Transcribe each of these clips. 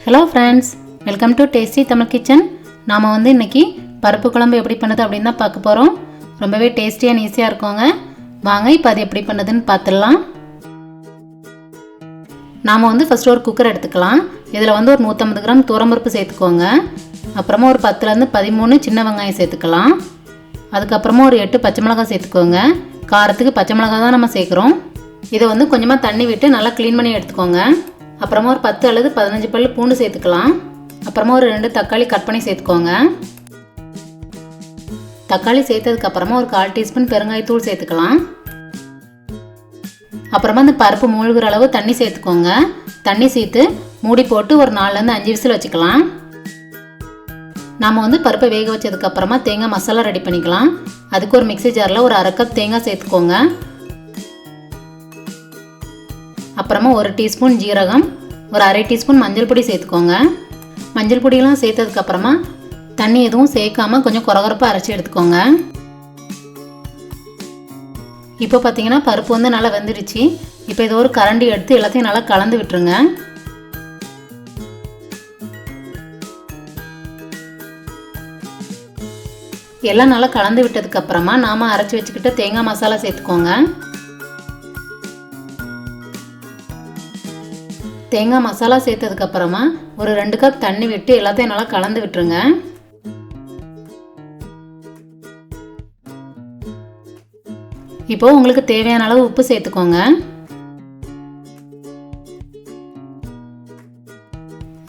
Hello friends, welcome to tasty Tamil kitchen. நாம் இன்றைக்கி பருப்பு குழம்பு எப்படி பண்ணுது அப்படின்னு தான் பார்க்க போகிறோம். ரொம்பவே டேஸ்டியாக அண்ட் ஈஸியாக இருக்குங்க. வாங்க இப்போ அது எப்படி பண்ணுதுன்னு பார்த்துடலாம். நாம் ஃபஸ்ட்டு ஒரு குக்கர் எடுத்துக்கலாம். இதில் ஒரு 150 கிராம் துவரம்பருப்பு சேர்த்துக்கோங்க. அப்புறமா ஒரு 10லேருந்து 13 சின்ன வெங்காயம் சேர்த்துக்கலாம். அதுக்கப்புறமா ஒரு 8 பச்சை மிளகாய் சேர்த்துக்கோங்க. காரத்துக்கு பச்சை மிளகாய் தான் நம்ம சேர்க்குறோம். இதை கொஞ்சமாக தண்ணி விட்டு நல்லா க்ளீன் பண்ணி எடுத்துக்கோங்க. அப்புறமா ஒரு 10 அல்லது 15 பல் பூண்டு சேர்த்துக்கலாம். அப்புறமா ஒரு 2 தக்காளி கட் பண்ணி சேர்த்துக்கோங்க. தக்காளி சேர்த்ததுக்கப்புறமா ஒரு 1/4 டீஸ்பூன் பெருங்காயத்தூள் சேர்த்துக்கலாம். அப்புறமா இந்த பருப்பு மூழ்கிற அளவு தண்ணி சேர்த்துக்கோங்க. தண்ணி சேர்த்து மூடி போட்டு ஒரு 4லேருந்து 5 விசில் வச்சுக்கலாம். நாம் பருப்பை வேக வச்சதுக்கப்புறமா தேங்காய் மசாலா ரெடி பண்ணிக்கலாம். அதுக்கு ஒரு மிக்ஸி ஜாரில் ஒரு 1/2 கப் தேங்காய் சேர்த்துக்கோங்க. அப்புறமா 1 டீஸ்பூன் ஜீரகம், ஒரு 1/2 டீஸ்பூன் மஞ்சள் பொடி சேர்த்துக்கோங்க. மஞ்சள் பொடியெல்லாம் சேர்த்ததுக்கப்புறமா தண்ணி எதுவும் சேர்க்காம கொஞ்சம் குறகுறப்பாக அரைச்சி எடுத்துக்கோங்க. இப்போ பார்த்தீங்கன்னா பருப்பு நல்லா வெந்துடுச்சு. இப்போ இதை ஒரு கரண்டி எடுத்து எல்லாத்தையும் நல்லா கலந்து விட்டுருங்க. எல்லாம் நல்லா கலந்து விட்டதுக்கப்புறமா நாம் அரைச்சி வச்சுக்கிட்ட தேங்காய் மசாலா சேர்த்துக்கோங்க. தேங்காய் மசாலா சேர்த்ததுக்கப்புறமா ஒரு 2 கப் தண்ணி விட்டு எல்லாத்தையும் நல்லா கலந்து விட்டுருங்க. இப்போ உங்களுக்கு தேவையான அளவு உப்பு சேர்த்துக்கோங்க.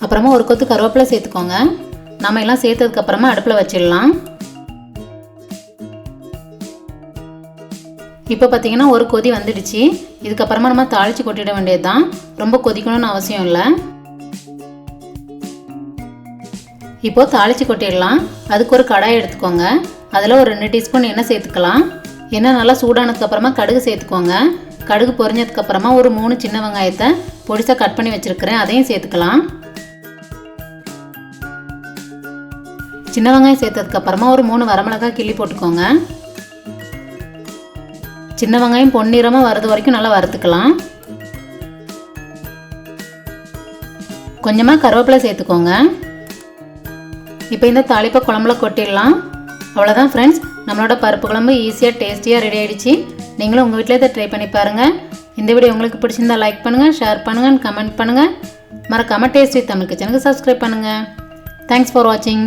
அப்புறமா ஒரு கொத்து கருவேப்பிலை சேர்த்துக்கோங்க. நம்ம எல்லாம் சேர்த்ததுக்கப்புறமா அடுப்பில் வச்சிடலாம். இப்போ பார்த்தீங்கன்னா ஒரு கொதி வந்துடுச்சு. இதுக்கப்புறமா நம்ம தாளித்து கொட்டிட வேண்டியது தான். ரொம்ப கொதிக்கணும்னு அவசியம் இல்லை. இப்போது தாளித்து கொட்டிடலாம். அதுக்கு ஒரு கடாய் எடுத்துக்கோங்க. அதில் ஒரு 2 டீஸ்பூன் எண்ணெய் சேர்த்துக்கலாம். எண்ணெய் நல்லா சூடானதுக்கப்புறமா கடுகு சேர்த்துக்கோங்க. கடுகு பொரிஞ்சதுக்கப்புறமா ஒரு 3 சின்ன வெங்காயத்தை பொடிசாக கட் பண்ணி வச்சுருக்கிறேன், அதையும் சேர்த்துக்கலாம். சின்ன வெங்காயம் சேர்த்ததுக்கப்புறமா ஒரு 3 வரமிளகாய் கிள்ளி போட்டுக்கோங்க. சின்ன வெங்காயம் பொன்னிறமாக வர்றது வரைக்கும் நல்லா வறுத்துக்கலாம். கொஞ்சமாக கருவேப்பிலை சேர்த்துக்கோங்க. இப்போ இந்த தாளிப்பை குழம்புல கொட்டிடலாம். அவ்வளோதான் ஃப்ரெண்ட்ஸ், நம்மளோட பருப்பு குழம்பு ஈஸியாக டேஸ்டியாக ரெடி ஆகிடுச்சு. நீங்களும் உங்கள் வீட்டில் இதை ட்ரை பண்ணி பாருங்கள். இந்த வீடியோ உங்களுக்கு பிடிச்சிருந்தா லைக் பண்ணுங்கள், ஷேர் பண்ணுங்கள், கமெண்ட் பண்ணுங்கள். மறக்காமல் டேஸ்டி தமிழ் கிச்சனுக்கு சப்ஸ்கிரைப் பண்ணுங்கள். தேங்க்ஸ் ஃபார் வாட்சிங்.